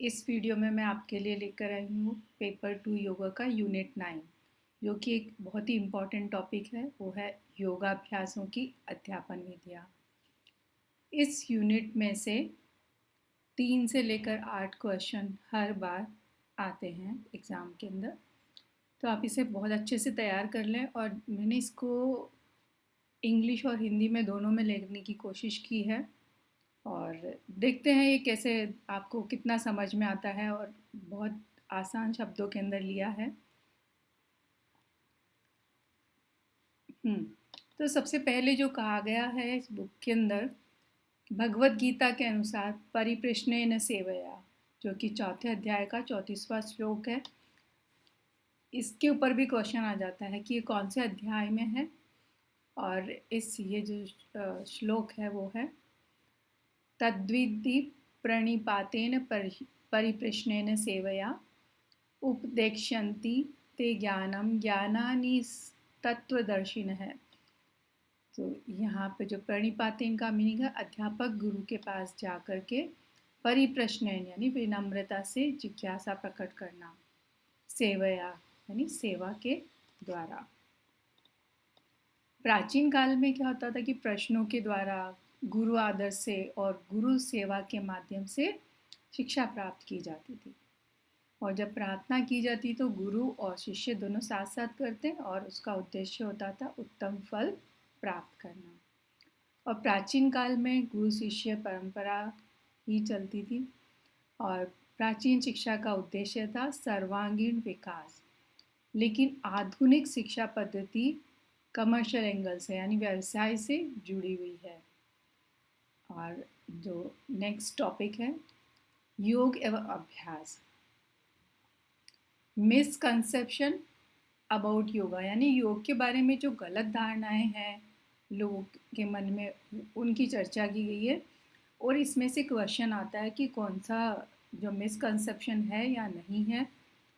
इस वीडियो में मैं आपके लिए लेकर आई हूँ पेपर 2 योगा का यूनिट 9, जो कि एक बहुत ही इम्पॉर्टेंट टॉपिक है। वो है योगाभ्यासों की अध्यापन विधियाँ। इस यूनिट में से 3 से लेकर 8 क्वेश्चन हर बार आते हैं एग्ज़ाम के अंदर, तो आप इसे बहुत अच्छे से तैयार कर लें। और मैंने इसको इंग्लिश और हिंदी में दोनों में लिखने की कोशिश की है, और देखते हैं ये कैसे आपको कितना समझ में आता है। और बहुत आसान शब्दों के अंदर लिया है। तो सबसे पहले जो कहा गया है इस बुक के अंदर, भगवत गीता के अनुसार परिप्रश्नेन सेवया, जो कि चौथे अध्याय का 34वां श्लोक है। इसके ऊपर भी क्वेश्चन आ जाता है कि ये कौन से अध्याय में है। और ये जो श्लोक है वो है, तद्विद्धि प्रणिपातेन परिप्रश्नेन सेवया उपदेक्ष्यन्ति ते ज्ञानम ज्ञानानि तत्वदर्शिनः। तो यहाँ पे जो प्रणिपातेन का मीनिंग है अध्यापक गुरु के पास जा कर के परिप्रश्नयन यानी विनम्रता से जिज्ञासा प्रकट करना, सेवया यानी सेवा के द्वारा। प्राचीन काल में क्या होता था कि प्रश्नों के द्वारा, गुरु आदर से और गुरु सेवा के माध्यम से शिक्षा प्राप्त की जाती थी। और जब प्रार्थना की जाती तो गुरु और शिष्य दोनों साथ साथ करते, और उसका उद्देश्य होता था उत्तम फल प्राप्त करना। और प्राचीन काल में गुरु शिष्य परंपरा ही चलती थी, और प्राचीन शिक्षा का उद्देश्य था सर्वांगीण विकास। लेकिन आधुनिक शिक्षा पद्धति कमर्शियल एंगल से यानी व्यवसाय से जुड़ी हुई है। और जो नेक्स्ट टॉपिक है, योग एवं अभ्यास। मिसकंसेप्शन अबाउट योगा, यानी योग के बारे में जो गलत धारणाएं हैं लोगों के मन में, उनकी चर्चा की गई है। और इसमें से क्वेश्चन आता है कि कौन सा जो मिसकंसेप्शन है या नहीं है,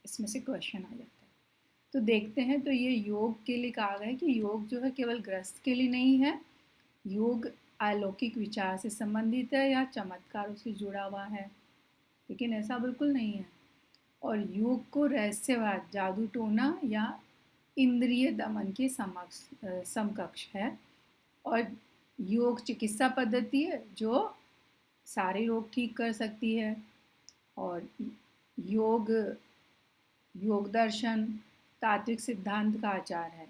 इसमें से क्वेश्चन आ जाता है। तो देखते हैं। तो ये योग के लिए कहा गया है कि योग जो है केवल ग्रस्त के लिए नहीं है। योग अलौकिक विचार से संबंधित है या चमत्कारों से जुड़ा हुआ है, लेकिन ऐसा बिल्कुल नहीं है। और योग को रहस्यवाद, जादू टोना या इंद्रिय दमन के समकक्ष है। और योग चिकित्सा पद्धति है जो सारे रोग ठीक कर सकती है। और योग योग दर्शन तात्विक सिद्धांत का आचार है।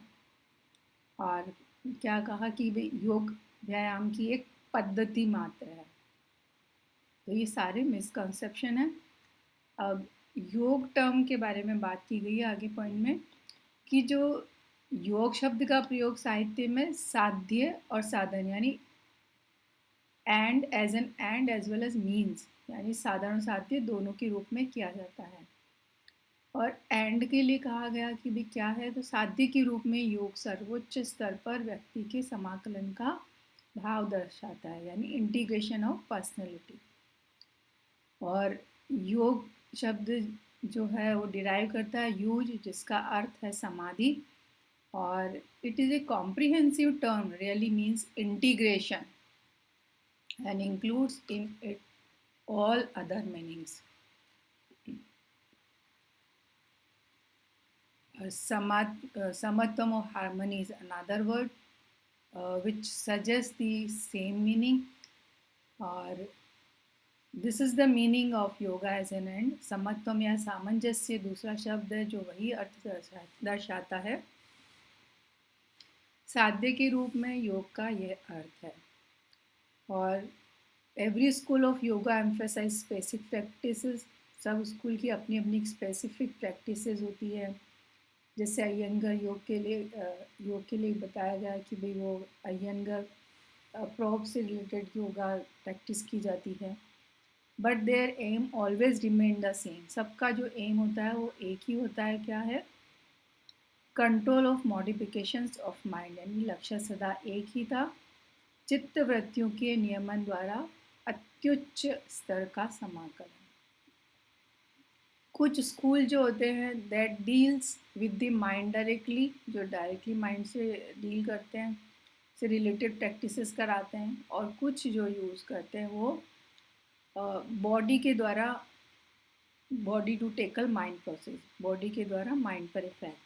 और क्या कहा कि योग व्यायाम की एक पद्धति मात्र है। तो ये सारे मिसकंसेप्शन है। अब योग टर्म के बारे में बात की गई है आगे पॉइंट में, कि जो योग शब्द का प्रयोग साहित्य में साध्य और साधन यानी end as well as means यानी साधारण साध्य दोनों के रूप में किया जाता है। और एंड के लिए कहा गया कि भी क्या है, तो साध्य के रूप में योग सर्वोच्च स्तर पर व्यक्ति के समाकलन का भाव दर्शाता है, यानी इंटीग्रेशन ऑफ पर्सनैलिटी। और योग शब्द जो है वो डिराइव करता है यूज, जिसका अर्थ है समाधि। और it is a comprehensive term, really means integration and includes in it all other meanings. Samatvam or harmony is another word which suggests the same meaning. और this is the meaning of yoga as an end. समत्वम या सामंजस्य दूसरा शब्द है जो वही अर्थ दर्शाता है। साध्य के रूप में योग का यह अर्थ है। और every school of yoga emphasise specific practices. सब स्कूल की अपनी अपनी स्पेसिफिक प्रैक्टिसेस होती है। जैसे अयंगर योग के लिए बताया गया कि भाई वो अयंगर प्रॉप से रिलेटेड योगा प्रैक्टिस की जाती है। But their aim always remain the same. सबका जो एम होता है वो एक ही होता है। क्या है? Control of modifications of mind, यानी लक्ष्य सदा एक ही था, चित्त वृत्तियों के नियमन द्वारा अत्युच्च स्तर का समाकलन। कुछ स्कूल जो होते हैं that deals with the mind directly, जो डायरेक्टली माइंड से डील करते हैं, से रिलेटेड प्रैक्टिसेस कराते हैं। और कुछ जो यूज़ करते हैं वो बॉडी के द्वारा body to tackle mind process, body के द्वारा माइंड पर इफेक्ट।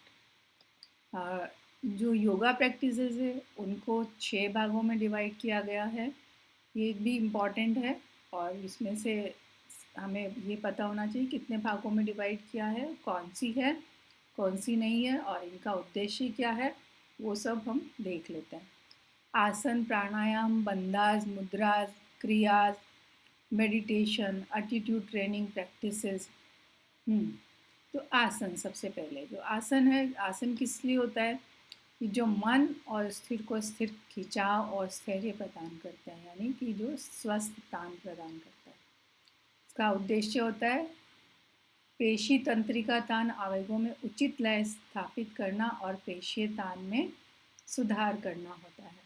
जो योगा प्रैक्टिसेस है उनको 6 भागों में डिवाइड किया गया है, ये भी इम्पॉर्टेंट है। और इसमें से हमें ये पता होना चाहिए कितने भागों में डिवाइड किया है, कौन सी नहीं है और इनका उद्देश्य क्या है, वो सब हम देख लेते हैं। आसन, प्राणायाम, bandhas, मुद्रास, क्रियाज, meditation, attitude training practices. तो आसन, सबसे पहले जो आसन है, आसन किस लिए होता है कि जो मन और स्थिर को स्थिर खिंचाव और स्थैर्य प्रदान करता है, यानी कि जो स्वस्थ तान प्रदान करता है। इसका उद्देश्य होता है पेशी तंत्रिका तान आवेगों में उचित लय स्थापित करना और पेशीय तान में सुधार करना होता है।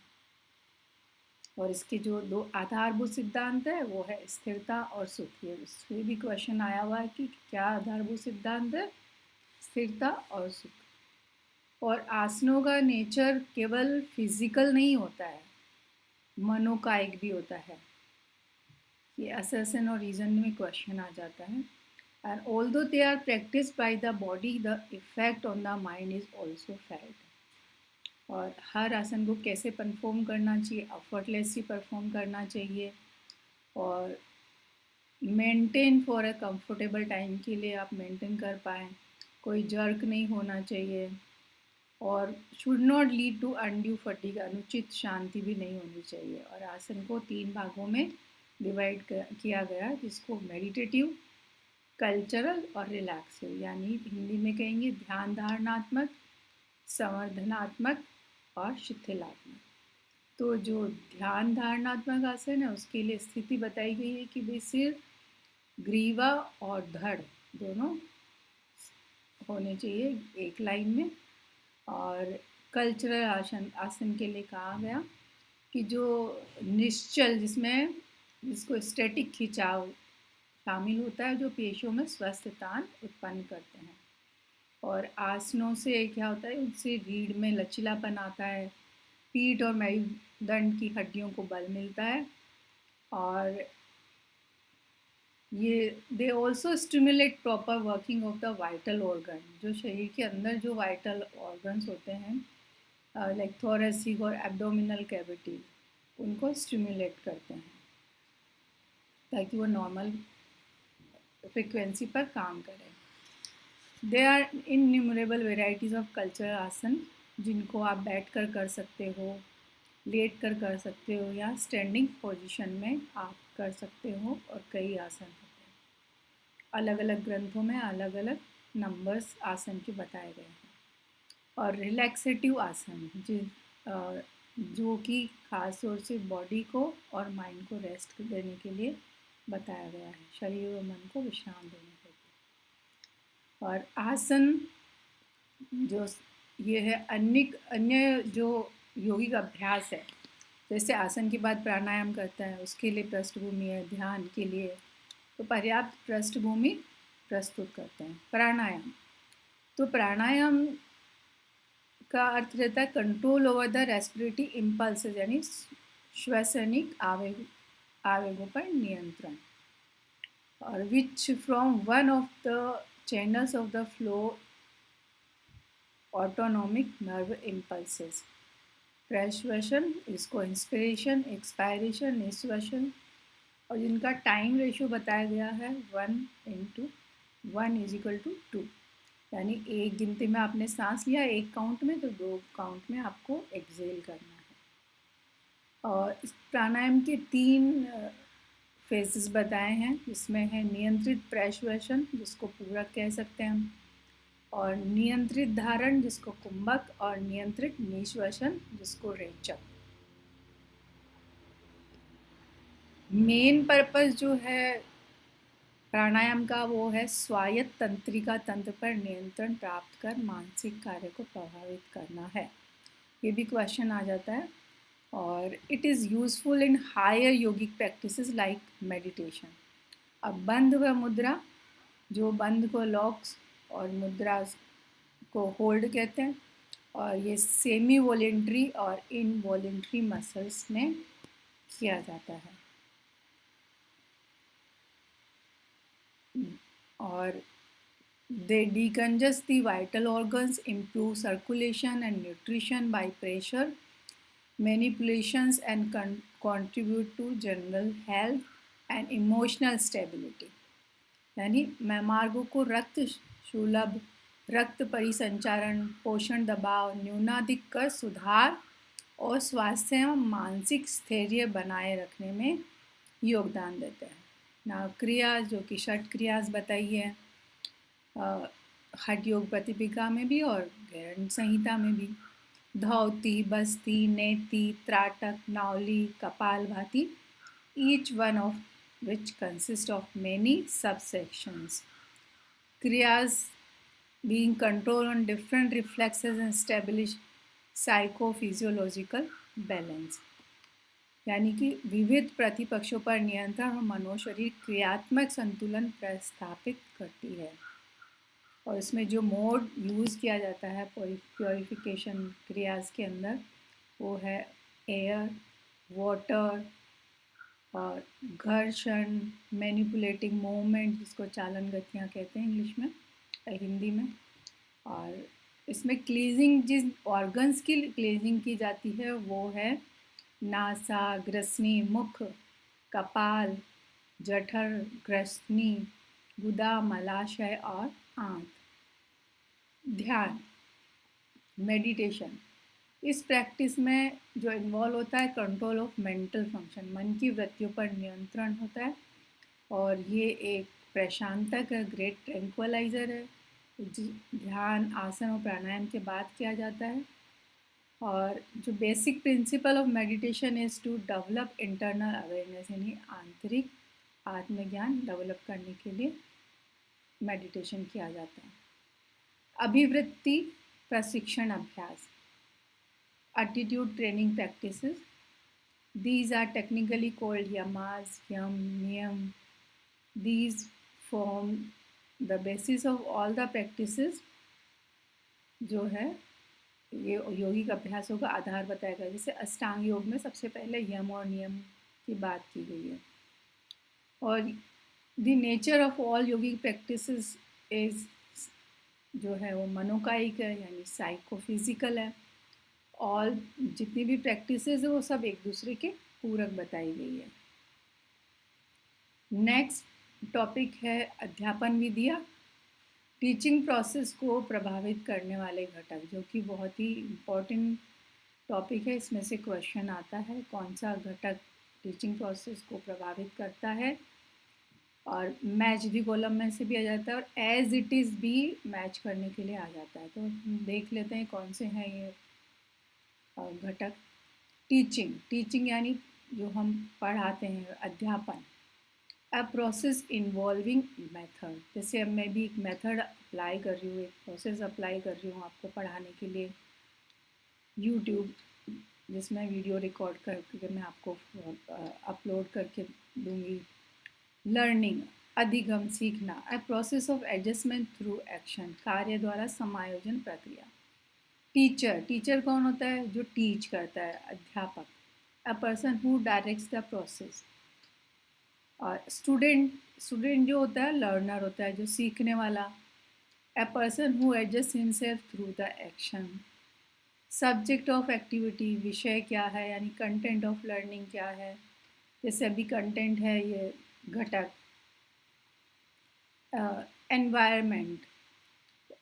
और इसके जो 2 आधारभूत सिद्धांत है वो है स्थिरता और सुख। ये भी क्वेश्चन आया हुआ है कि क्या आधारभूत सिद्धांत है, स्थिरता और सुख। और आसनों का नेचर केवल फिजिकल नहीं होता है, मनोकायिक भी होता है। ये असर्शन और रीजन में क्वेश्चन आ जाता है। And although they are practice by the body, the effect on the mind is also felt. और हर आसन को कैसे परफॉर्म करना चाहिए, एफर्टलेसली परफॉर्म करना चाहिए और maintain for a comfortable time के लिए आप मेंटेन कर पाएँ, कोई जर्क नहीं होना चाहिए और should not lead to undue fatigue, अनुचित शांति भी नहीं होनी चाहिए। और आसन को 3 भागों में डिवाइड किया गया, जिसको मेडिटेटिव, कल्चरल और रिलैक्सिव, यानी हिंदी में कहेंगे ध्यान धारणात्मक, संवर्धनात्मक और शिथिलात्मक। तो जो ध्यान धारणात्मक आसन है उसके लिए स्थिति बताई गई है कि भाई सिर, ग्रीवा और धड़ दोनों होने चाहिए एक लाइन में। और कल्चरल आसन के लिए कहा गया कि जो निश्चल, जिसको स्टैटिक खिंचाव शामिल होता है, जो पेशियों में स्वस्थ तान उत्पन्न करते हैं। और आसनों से क्या होता है, उनसे रीढ़ में लचीलापन आता है, पीठ और मेरुदंड की हड्डियों को बल मिलता है। और ये they also stimulate proper working of the vital organ, जो शरीर के अंदर जो वाइटल ऑर्गन्स होते हैं लाइक थोरेसिक और एब्डोमिनल कैविटी, उनको स्टिमुलेट करते हैं ताकि वो नॉर्मल फ्रिक्वेंसी पर काम करें। There are innumerable varieties of cultural asana, जिनको आप बैठ कर सकते हो, लेट कर सकते हो या स्टैंडिंग पोजीशन में आप कर सकते हो। और कई आसन होते हैं, अलग अलग ग्रंथों में अलग अलग नंबर्स आसन के बताए गए हैं। और रिलैक्सेटिव आसन जो कि खास तौर से बॉडी को और माइंड को रेस्ट देने के लिए बताया गया है, शरीर और मन को विश्राम देने के लिए। और आसन जो ये है अन्य जो योगिक अभ्यास है, जैसे आसन के बाद प्राणायाम करता है, उसके लिए पृष्ठभूमि है, ध्यान के लिए तो पर्याप्त पृष्ठभूमि प्रस्तुत करते हैं। प्राणायाम, तो प्राणायाम का अर्थ रहता है control over the respiratory impulse, यानी श्वसनिक आवेगों पर नियंत्रण। और which from one of the channels of the flow autonomic nerve impulses. प्रश्वसन, इसको इंस्पिरेशन, एक्सपायरेशन, निश्वसन। और जिनका टाइम रेशियो बताया गया है 1:1 यानी एक गिनती में आपने सांस लिया एक काउंट में, तो 2 काउंट में आपको एक्सेल करना है। और इस प्राणायाम के 3 फेजेस बताए हैं, जिसमें है नियंत्रित प्रश्वसन, जिसको पूरक कह सकते हैं हम, और नियंत्रित धारण, जिसको कुंभक, और नियंत्रित निश्वसन, जिसको रेचक। मेन पर्पस जो है प्राणायाम का वो है स्वायत्त तंत्रिका तंत्र पर नियंत्रण प्राप्त कर मानसिक कार्य को प्रभावित करना है। ये भी क्वेश्चन आ जाता है। और it is useful in higher yogic practices like meditation. अब बंध व मुद्रा, जो बंध को लॉक्स और मुद्रा को होल्ड कहते हैं, और ये सेमी वॉलेंट्री और इनवॉलेंट्री मसल्स में किया जाता है। और they decongest the vital organs, improve circulation and nutrition by pressure manipulations, and contribute to general health and emotional stability. यानी मैमार्गों को रक्त सुलभ, रक्त परिसंचारण, पोषण दबाव न्यूनाधिक कर सुधार और स्वास्थ्य एवं मानसिक स्थैर्य बनाए रखने में योगदान देते हैं। ना क्रिया जो कि षट क्रियास बताई है हठ योग प्रतिपिका में भी और गैरण संहिता में भी। धौती, बस्ती, नेति, त्राटक, Navali, kapalbhati, each one of which consists of many subsections. Kriyas being control on different reflexes and establish psychophysiological balance. यानी कि विविध प्रतिपक्षों पर नियंत्रण और मनोशरीर क्रियात्मक संतुलन प्रस्थापित करती है। और इसमें जो मोड यूज़ किया जाता है प्योरिफिकेशन क्रियाज के अंदर वो है एयर, वाटर और घर्षण, मैनिपुलेटिंग मूवमेंट जिसको चालन गतियाँ कहते हैं इंग्लिश में, हिंदी में। और इसमें क्लीजिंग जिस ऑर्गन्स की क्लीजिंग की जाती है वो है नासा, ग्रसनी, मुख, कपाल, जठर, ग्रसनी, गुदा, मलाशय और आंत। ध्यान, मेडिटेशन, इस प्रैक्टिस में जो इन्वॉल्व होता है कंट्रोल ऑफ मेंटल फंक्शन, मन की वृत्तियों पर नियंत्रण होता है और ये एक प्रशांतक है, ग्रेट ट्रैंक्विलाइजर है। ध्यान, आसन और प्राणायाम के बाद किया जाता है। और जो basic principle of meditation is to develop internal awareness, यानी आंतरिक आत्मज्ञान डेवलप करने के लिए मेडिटेशन किया जाता है। अभिवृत्ति प्रशिक्षण अभ्यास, attitude training practices, these are technically called yamas, yam, niyam. These form the basis of all the practices जो है ये योगिक अभ्यासों का आधार बताया गया। जैसे अष्टांग योग में सबसे पहले यम और नियम की बात की गई है। और the nature of all yogic practices is जो है वो मनोकायिक है, यानी साइकोफिजिकल है। ऑल जितनी भी प्रैक्टिसेस है वो सब एक दूसरे के पूरक बताई गई है। नेक्स्ट टॉपिक है अध्यापन विधियाँ, टीचिंग प्रोसेस को प्रभावित करने वाले घटक, जो कि बहुत ही इम्पोर्टेंट टॉपिक है। इसमें से क्वेश्चन आता है कौन सा घटक टीचिंग प्रोसेस को प्रभावित करता है, और मैच दी कॉलम में से भी आ जाता है और एज इट इज़ भी मैच करने के लिए आ जाता है। तो देख लेते हैं कौन से हैं ये घटक। टीचिंग यानी जो हम पढ़ाते हैं, अध्यापन। अ प्रोसेस इन्वॉल्विंग मेथड, जैसे अब मैं भी एक मेथड अप्लाई कर रही हूँ, एक प्रोसेस अप्लाई कर रही हूँ आपको पढ़ाने के लिए। यूट्यूब जिसमें वीडियो रिकॉर्ड करके मैं आपको अपलोड करके दूँगी। लर्निंग, अधिगम, सीखना। A process of adjustment through action, कार्य द्वारा समायोजन प्रक्रिया। टीचर कौन होता है? जो टीच करता है, अध्यापक। A person who directs the process. और स्टूडेंट जो होता है लर्नर होता है, जो सीखने वाला। A person who adjust himself through the action. Subject of activity, विषय क्या है, यानी कंटेंट ऑफ लर्निंग क्या है। जैसे अभी कंटेंट है ये घटक।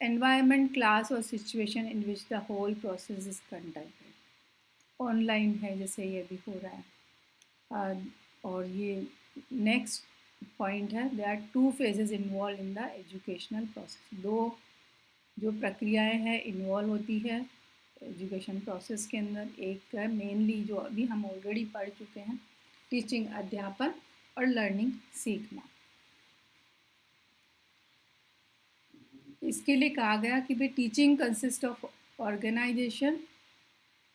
एनवायरनमेंट क्लास और situation in which the whole process is conducted. Online है जैसे ये भी हो रहा है। और ये नेक्स्ट पॉइंट है, there are 2 phases involve in the educational process. 2 जो प्रक्रियाएं हैं इन्वॉल्व होती है एजुकेशन प्रोसेस के अंदर। एक है मेनली जो अभी हम ऑलरेडी पढ़ चुके हैं, टीचिंग अध्यापन और लर्निंग सीखना। इसके लिए कहा गया कि भाई teaching consist of organisation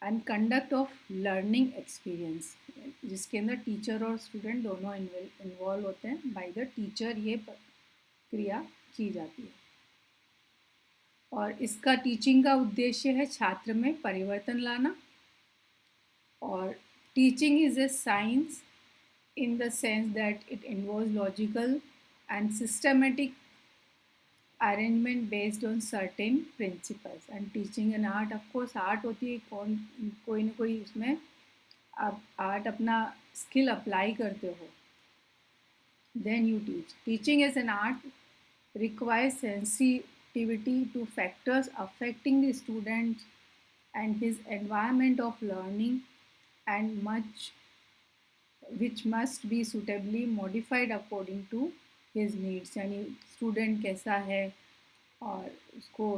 and conduct of learning experience, जिसके अंदर टीचर और स्टूडेंट दोनों इन्वॉल्व होते हैं। बाय द टीचर ये क्रिया की जाती है। और इसका टीचिंग का उद्देश्य है छात्र में परिवर्तन लाना। और teaching is a science in the sense that it involves logical and systematic arrangement based on certain principles and teaching an art. Of course art होती है, कोई ना कोई उसमें आप आर्ट अपना स्किल अप्लाई करते हो, then you teach. Teaching as an art requires sensitivity to factors affecting the student and his environment of learning, and much which must be suitably modified according to his needs. यानी student कैसा है और उसको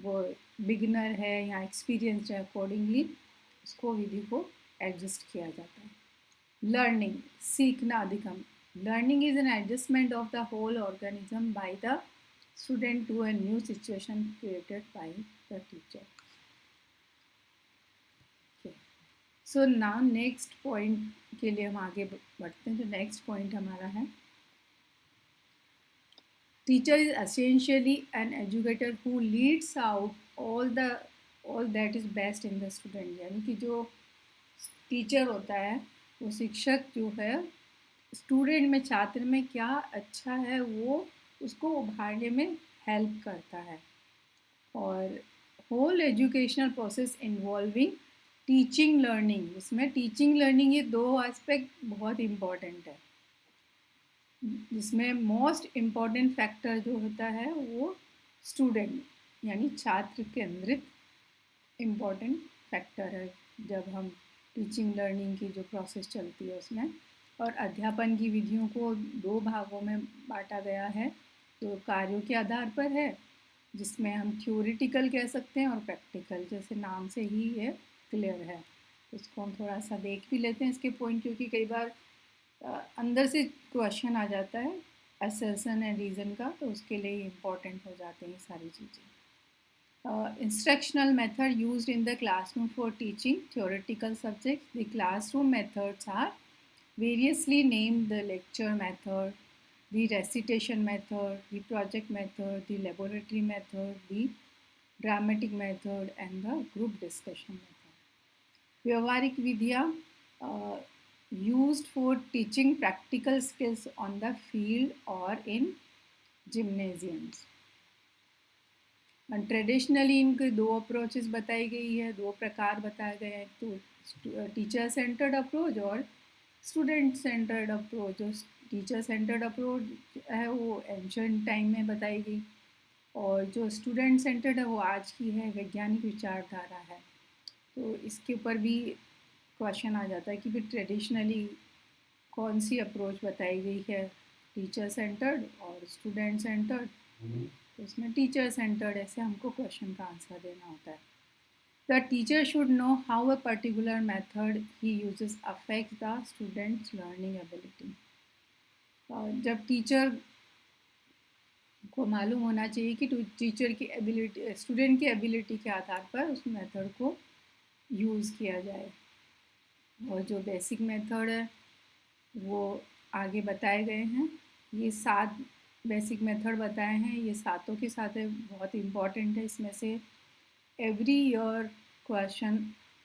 वो beginner है या experienced है, accordingly उसको विधि को एडजस्ट किया जाता है. लर्निंग, सीखना अधिगम. Learning is an adjustment of the whole organism by the student to a new situation created by the teacher. Okay. So now next point के लिए हम आगे बढ़ते हैं. जो next point हमारा है, teacher is essentially an educator who leads out all that is best in the student. यानी कि जो टीचर होता है, वो शिक्षक जो है स्टूडेंट में, छात्र में क्या अच्छा है वो उसको उभारने में हेल्प करता है. और whole educational process involving teaching learning, इसमें टीचिंग लर्निंग ये दो एस्पेक्ट बहुत इम्पॉर्टेंट है, जिसमें मोस्ट इम्पॉर्टेंट फैक्टर जो होता है वो स्टूडेंट यानी छात्र केंद्रित इम्पॉर्टेंट फैक्टर है जब हम टीचिंग लर्निंग की जो प्रोसेस चलती है उसमें. और अध्यापन की विधियों को दो भागों में बांटा गया है. तो कार्यों के आधार पर है, जिसमें हम थ्योरेटिकल कह सकते हैं, और प्रैक्टिकल, जैसे नाम से ही ये क्लियर है. इसको हम थोड़ा सा देख भी लेते हैं इसके पॉइंट, क्योंकि कई बार अंदर से क्वेश्चन आ जाता है असर्शन एंड रीज़न का, तो उसके लिए इम्पॉर्टेंट हो जाते हैं सारी चीज़ें. Instructional method used in the classroom for teaching theoretical subjects. The classroom methods are variously named: the lecture method, the recitation method, the project method, the laboratory method, the dramatic method, and the group discussion method. व्यवहारिक विधियाँ used for teaching practical skills on the field or in gymnasiums. Traditionally इनके दो approaches बताई गई है, दो प्रकार बताए गए हैं. तो टीचर सेंटर्ड अप्रोच और स्टूडेंट सेंटर्ड अप्रोच. जो टीचर सेंटर्ड अप्रोच है वो एंशिएंट टाइम में बताई गई, और जो स्टूडेंट सेंटर्ड है वो आज की है, वैज्ञानिक विचारधारा है. तो इसके ऊपर भी क्वेश्चन आ जाता है कि भी ट्रेडिशनली कौन सी अप्रोच बताई गई है, टीचर सेंटर्ड और स्टूडेंट सेंटर्ड. तो इसमें टीचर सेंटर्ड ऐसे हमको क्वेश्चन का आंसर देना होता है. The teacher should know how a particular method he uses affect the students learning ability. जब टीचर को मालूम होना चाहिए कि टीचर की एबिलिटी स्टूडेंट की एबिलिटी के आधार पर उस मेथड को यूज़ किया जाए. और जो बेसिक मेथड है वो आगे बताए गए हैं. ये 7 बेसिक मेथड बताए हैं, ये सातों के साथ बहुत इम्पॉर्टेंट है. इसमें से एवरी ईयर क्वेश्चन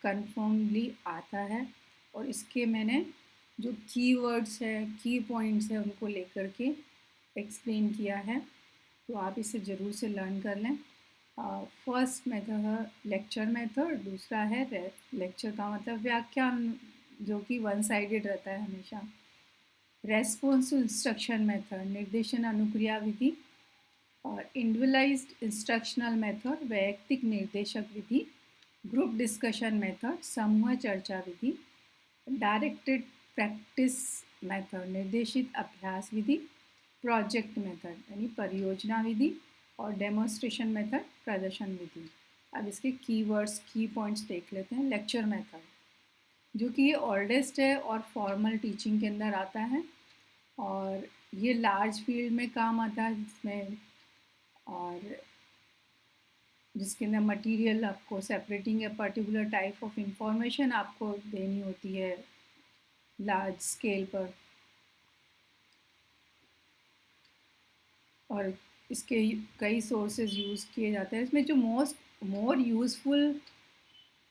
कन्फर्मली आता है, और इसके मैंने जो कीवर्ड्स है, की पॉइंट्स है, उनको लेकर के एक्सप्लेन किया है. तो आप इसे ज़रूर से लर्न कर लें. फर्स्ट मेथड है लेक्चर मेथड. दूसरा है लेक्चर का मतलब व्याख्यान, जो कि वन साइडेड रहता है हमेशा. रेस्पॉन्स टू इंस्ट्रक्शन मेथड, निर्देशन अनुक्रिया विधि. और इंडिविजुअलाइज्ड इंस्ट्रक्शनल मेथड, वैयक्तिक निर्देशक विधि. ग्रुप डिस्कशन मेथड, समूह चर्चा विधि. डायरेक्टेड प्रैक्टिस मेथड, निर्देशित अभ्यास विधि. प्रोजेक्ट मेथड यानी परियोजना विधि. और डेमोन्स्ट्रेशन मेथड, प्रदर्शन विधि. अब इसके कीवर्ड्स, की पॉइंट्स देख लेते हैं. लेक्चर मेथड, जो कि ये ओल्डेस्ट है और फॉर्मल टीचिंग के अंदर आता है, और ये लार्ज फील्ड में काम आता है, जिसमें और जिसके अंदर मटेरियल आपको separating a particular type of information आपको देनी होती है लार्ज स्केल पर. और इसके कई सोर्सेज यूज़ किए जाते हैं. इसमें जो मोर यूज़फुल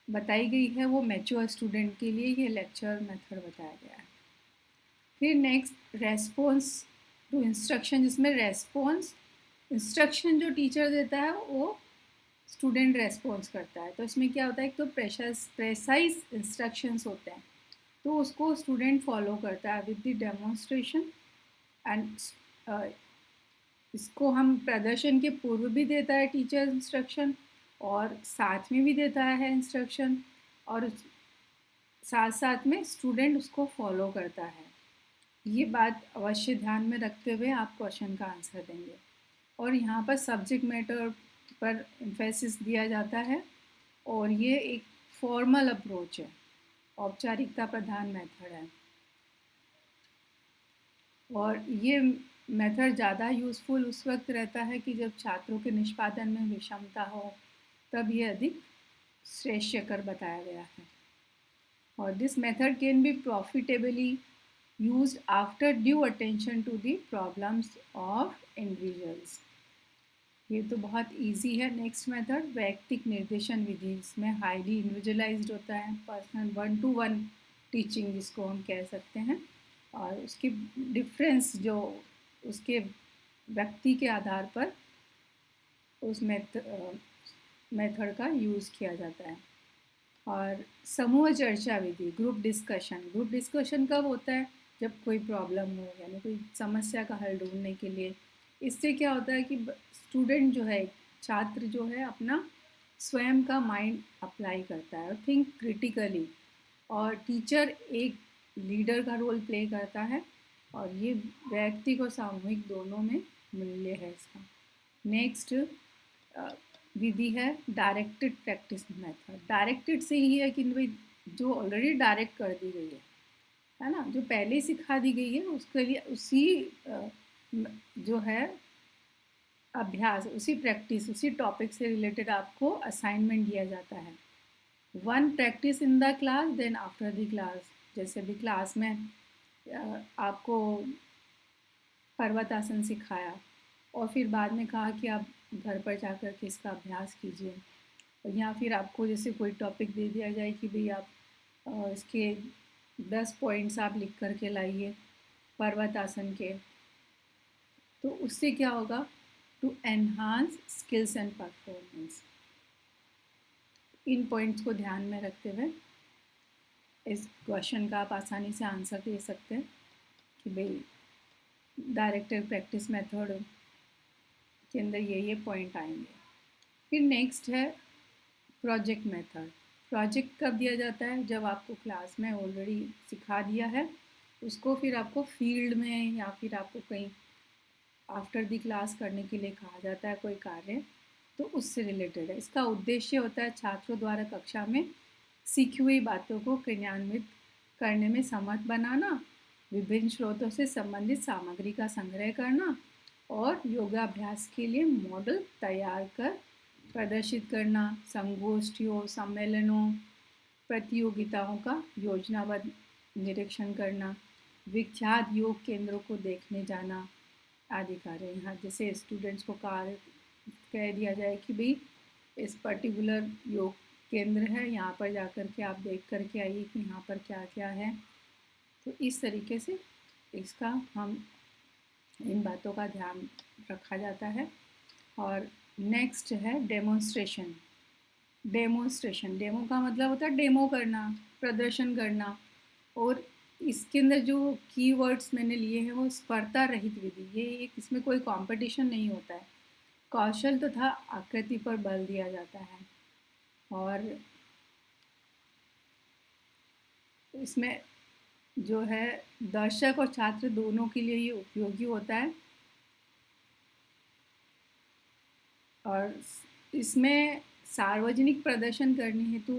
बताई गई है वो मैच्योर स्टूडेंट के लिए ये लेक्चर मेथड बताया गया है. फिर नेक्स्ट रेस्पॉन्स टू इंस्ट्रक्शन, जिसमें रेस्पॉन्स इंस्ट्रक्शन जो टीचर देता है वो स्टूडेंट रेस्पॉन्स करता है। तो इसमें क्या होता है, एक तो प्रेसाइज इंस्ट्रक्शंस होते हैं तो उसको स्टूडेंट फॉलो करता है विद द डेमोन्स्ट्रेशन। एंड इसको हम प्रदर्शन के पूर्व भी देता है टीचर इंस्ट्रक्शन, और साथ में भी देता है इंस्ट्रक्शन, और साथ साथ में स्टूडेंट उसको फॉलो करता है। ये बात अवश्य ध्यान में रखते हुए आप क्वेश्चन का आंसर देंगे। और यहाँ पर सब्जेक्ट मैटर पर एम्फेसिस दिया जाता है, और ये एक फॉर्मल अप्रोच है, औपचारिकता प्रधान मेथड है। और ये मेथड ज़्यादा यूज़फुल उस वक्त रहता है कि जब छात्रों के निष्पादन में विषमता हो, तब ये अधिक श्रेष्ठकर बताया गया है। और this method can be profitably used after due attention to the problems of individuals। ये तो बहुत इजी है। नेक्स्ट मेथड वैयक्तिक निर्देशन विधि, इसमें हाईली इंडिविजुअलाइज्ड होता है, पर्सनल 1-to-1 टीचिंग जिसको हम कह सकते हैं। और उसकी डिफरेंस जो उसके व्यक्ति के आधार पर उस मेथड का यूज़ किया जाता है। और समूह चर्चा विधि, ग्रुप डिस्कशन कब होता है, जब कोई प्रॉब्लम हो, यानी कोई समस्या का हल ढूंढने के लिए। इससे क्या होता है कि स्टूडेंट जो है, छात्र जो है, अपना स्वयं का माइंड अप्लाई करता है और थिंक क्रिटिकली, और टीचर एक लीडर का रोल प्ले करता है। और ये व्यक्तिगत और सामूहिक दोनों में मूल्य है इसका। नेक्स्ट विधि है डायरेक्टेड प्रैक्टिस मेथड। डायरेक्टेड से ही है कि भाई जो ऑलरेडी डायरेक्ट कर दी गई है ना, जो पहले सिखा दी गई है, उसके लिए उसी जो है अभ्यास, उसी प्रैक्टिस, उसी टॉपिक से रिलेटेड आपको असाइनमेंट दिया जाता है। One practice in the class then after the class. जैसे भी क्लास में आपको पर्वतासन सिखाया और फिर बाद में कहा कि आप घर पर जाकर के इसका अभ्यास कीजिए, या फिर आपको जैसे कोई टॉपिक दे दिया जाए कि भाई आप इसके 10 पॉइंट्स आप लिख कर के लाइए पर्वतासन के, तो उससे क्या होगा, to enhance skills and performance. इन पॉइंट्स को ध्यान में रखते हुए इस क्वेश्चन का आप आसानी से आंसर दे सकते हैं कि भाई डायरेक्टेड प्रैक्टिस मेथड के अंदर ये पॉइंट आएंगे। फिर नेक्स्ट है प्रोजेक्ट मेथड। प्रोजेक्ट कब दिया जाता है, जब आपको क्लास में ऑलरेडी सिखा दिया है, उसको फिर आपको फील्ड में या फिर आपको कहीं आफ्टर द क्लास करने के लिए कहा जाता है कोई कार्य, तो उससे रिलेटेड है। इसका उद्देश्य होता है छात्रों द्वारा कक्षा में सीखी हुई बातों को क्रियान्वित करने में समर्थ बनाना, विभिन्न स्रोतों से संबंधित सामग्री का संग्रह करना, और योगाभ्यास के लिए मॉडल तैयार कर प्रदर्शित करना, संगोष्ठियों, सम्मेलनों, प्रतियोगिताओं का योजनाबद्ध निरीक्षण करना, विख्यात योग केंद्रों को देखने जाना आदि कार्य। यहाँ जैसे स्टूडेंट्स को कार्य कह दिया जाए कि भाई इस पर्टिकुलर योग केंद्र है, यहाँ पर जाकर के आप देख कर के आइए कि यहाँ पर क्या क्या है। तो इस तरीके से इसका हम इन बातों का ध्यान रखा जाता है। और नेक्स्ट है डेमोन्स्ट्रेशन। डेमो का मतलब होता है डेमो करना, प्रदर्शन करना। और इसके अंदर जो कीवर्ड्स मैंने लिए हैं वो स्पर्धा रहित विधि, ये एक, इसमें कोई कंपटीशन नहीं होता है, कौशल तथा आकृति पर बल दिया जाता है। और इसमें जो है दर्शक और छात्र दोनों के लिए ये उपयोगी होता है। और इसमें सार्वजनिक प्रदर्शन करने हेतु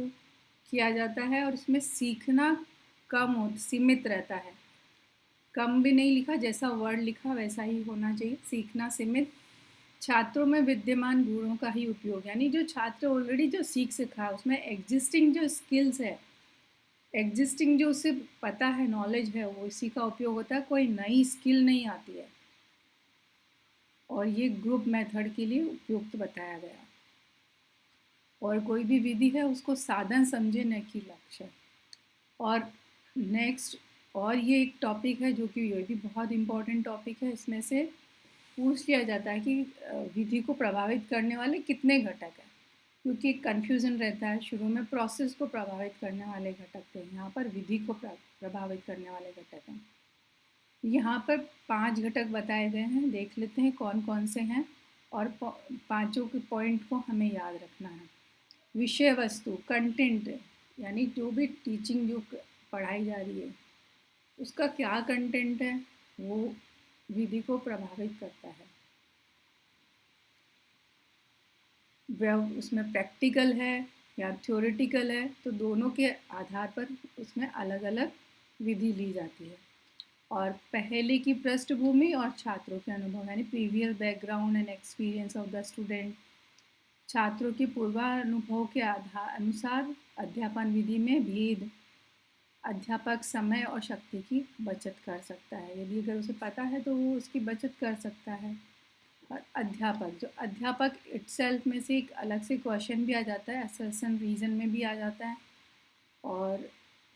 किया जाता है, और इसमें सीखना सीमित रहता है। कम भी नहीं लिखा, जैसा वर्ड लिखा वैसा ही होना चाहिए। सीखना सीमित, छात्रों में विद्यमान गुणों का ही उपयोग, यानी जो छात्र ऑलरेडी जो सीख सिखा उसमें एग्जिस्टिंग जो स्किल्स है, एग्जिस्टिंग जो उसे पता है, नॉलेज है, वो इसी का उपयोग होता है, कोई नई स्किल नहीं आती है। और ये ग्रुप मेथड के लिए उपयुक्त बताया गया। और कोई भी विधि है उसको साधन समझे न कि लक्ष्य। और नेक्स्ट, और ये एक टॉपिक है जो कि ये भी बहुत इम्पोर्टेंट टॉपिक है, इसमें से पूछ लिया जाता है कि विधि को प्रभावित करने वाले कितने घटक हैं, क्योंकि कन्फ्यूज़न रहता है शुरू में। प्रोसेस को प्रभावित करने वाले घटक थे, यहाँ पर विधि को प्रभावित करने वाले घटक हैं। यहाँ पर 5 घटक बताए गए हैं, देख लेते हैं कौन कौन से हैं, और पांचों के पॉइंट को हमें याद रखना है। विषय वस्तु, कंटेंट, यानी जो भी टीचिंग जो पढ़ाई जा रही है उसका क्या कंटेंट है, वो विधि को प्रभावित करता है। उसमें प्रैक्टिकल है या थ्योरेटिकल है, तो दोनों के आधार पर उसमें अलग अलग विधि ली जाती है। और पहले की पृष्ठभूमि और छात्रों के अनुभव, यानी previous background and experience of the student, छात्रों के पूर्वानुभव के अनुसार अध्यापन विधि में भेद, अध्यापक समय और शक्ति की बचत कर सकता है। यदि अगर उसे पता है तो वो उसकी बचत कर सकता है। और अध्यापक, जो अध्यापक इटसेल्फ में से एक अलग से क्वेश्चन भी आ जाता है, असर्शन रीजन में भी आ जाता है, और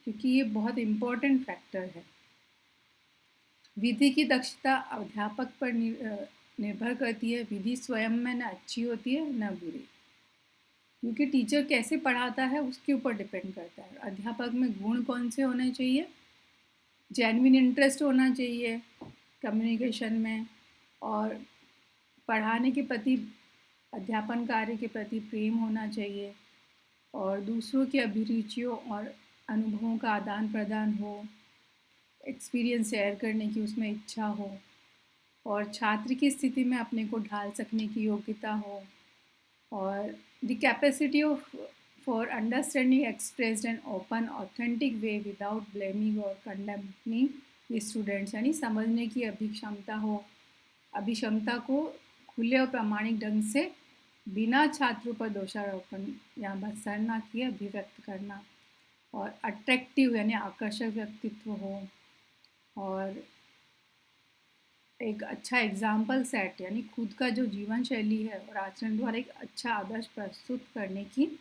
क्योंकि ये बहुत इम्पोर्टेंट फैक्टर है। विधि की दक्षता अध्यापक पर निर्भर करती है। विधि स्वयं में न अच्छी होती है न बुरी, क्योंकि टीचर कैसे पढ़ाता है उसके ऊपर डिपेंड करता है। अध्यापक में गुण कौन से होने चाहिए? जेन्युइन इंटरेस्ट होना चाहिए कम्युनिकेशन में, और पढ़ाने के प्रति, अध्यापन कार्य के प्रति प्रेम होना चाहिए, और दूसरों की अभिरुचियों और अनुभवों का आदान प्रदान हो, एक्सपीरियंस शेयर करने की उसमें इच्छा हो, और छात्र की स्थिति में अपने को ढाल सकने की योग्यता हो, और the capacity of for understanding expressed and open authentic way without blaming और कंडेमिंग द स्टूडेंट्स, यानी समझने की अभिक्षमता को खुले और प्रामाणिक ढंग से बिना छात्रों पर दोषारोपण या भत्सना किए अभिव्यक्त करना, और अट्रैक्टिव यानी आकर्षक व्यक्तित्व हो, और एक अच्छा एग्जाम्पल सेट, यानी खुद का जो जीवन शैली है और आचरण द्वारा एक अच्छा आदर्श प्रस्तुत करने की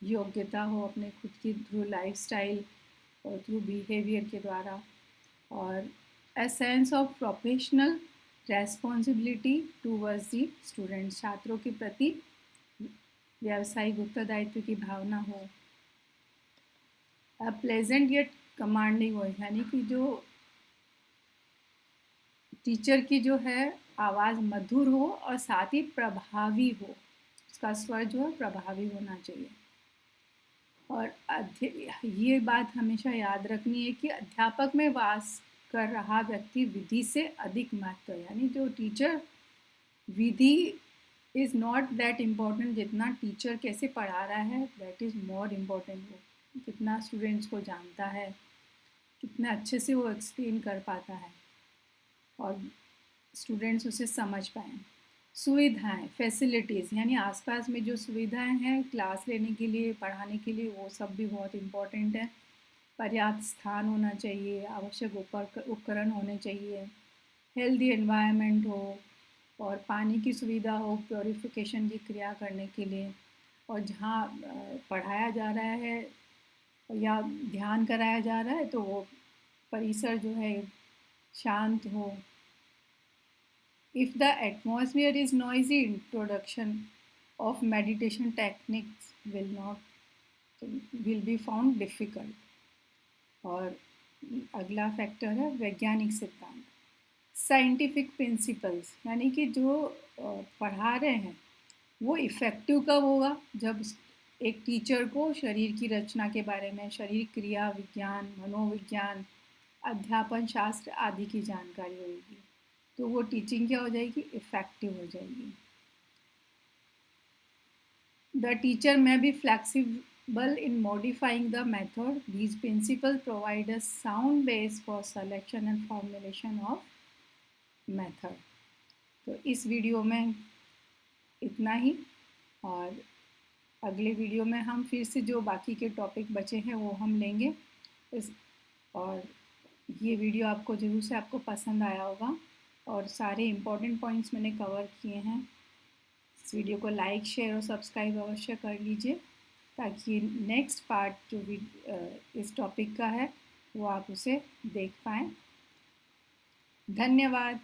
योग्यता हो, अपने खुद की थ्रू लाइफस्टाइल और थ्रू बिहेवियर के द्वारा, और a sense of professional responsibility towards the students, छात्रों के प्रति व्यावसायिक उत्तरदायित्व की भावना हो। A pleasant yet commanding voice, यानी कि जो टीचर की जो है आवाज़ मधुर हो और साथ ही प्रभावी हो, उसका स्वर जो है प्रभावी होना चाहिए। और ये बात हमेशा याद रखनी है कि अध्यापक में वास कर रहा व्यक्ति विधि से अधिक महत्व, यानी जो teacher, Vidhi is not that important जितना टीचर कैसे पढ़ा रहा है, दैट इज़ मोर इम्पॉर्टेंट। वो कितना स्टूडेंट्स को जानता है, कितना अच्छे से वो एक्सप्लेन कर पाता है और स्टूडेंट्स उसे समझ पाएँ। सुविधाएं, फैसिलिटीज़, यानी आसपास में जो सुविधाएं हैं क्लास लेने के लिए, पढ़ाने के लिए, वो सब भी बहुत इम्पोर्टेंट है। पर्याप्त स्थान होना चाहिए, आवश्यक उपकरण होने चाहिए, हेल्दी एनवायरनमेंट हो, और पानी की सुविधा हो प्योरीफिकेशन की क्रिया करने के लिए, और जहाँ पढ़ाया जा रहा है या ध्यान कराया जा रहा है तो वो परिसर जो है शांत हो। If the atmosphere is noisy, introduction of meditation techniques will be found difficult. और अगला फैक्टर है वैज्ञानिक सिद्धांत, साइंटिफिक प्रिंसिपल्स, यानी कि जो पढ़ा रहे हैं वो इफ़ेक्टिव कब होगा? जब एक टीचर को शरीर की रचना के बारे में, शरीर क्रिया विज्ञान, मनोविज्ञान, अध्यापन शास्त्र आदि की जानकारी होगी, तो वो टीचिंग क्या हो जाएगी? इफ़ेक्टिव हो जाएगी। The teacher may be flexible in modifying the method. These principles provide a sound base for selection and formulation of method. तो इस वीडियो में इतना ही, और अगले वीडियो में हम फिर से जो बाकी के टॉपिक बचे हैं वो हम लेंगे। और ये वीडियो आपको ज़रूर से आपको पसंद आया होगा, और सारे इम्पोर्टेंट पॉइंट्स मैंने कवर किए हैं। इस वीडियो को लाइक, शेयर और सब्सक्राइब अवश्य कर लीजिए, ताकि नेक्स्ट पार्ट जो भी इस टॉपिक का है वो आप उसे देख पाएँ। धन्यवाद।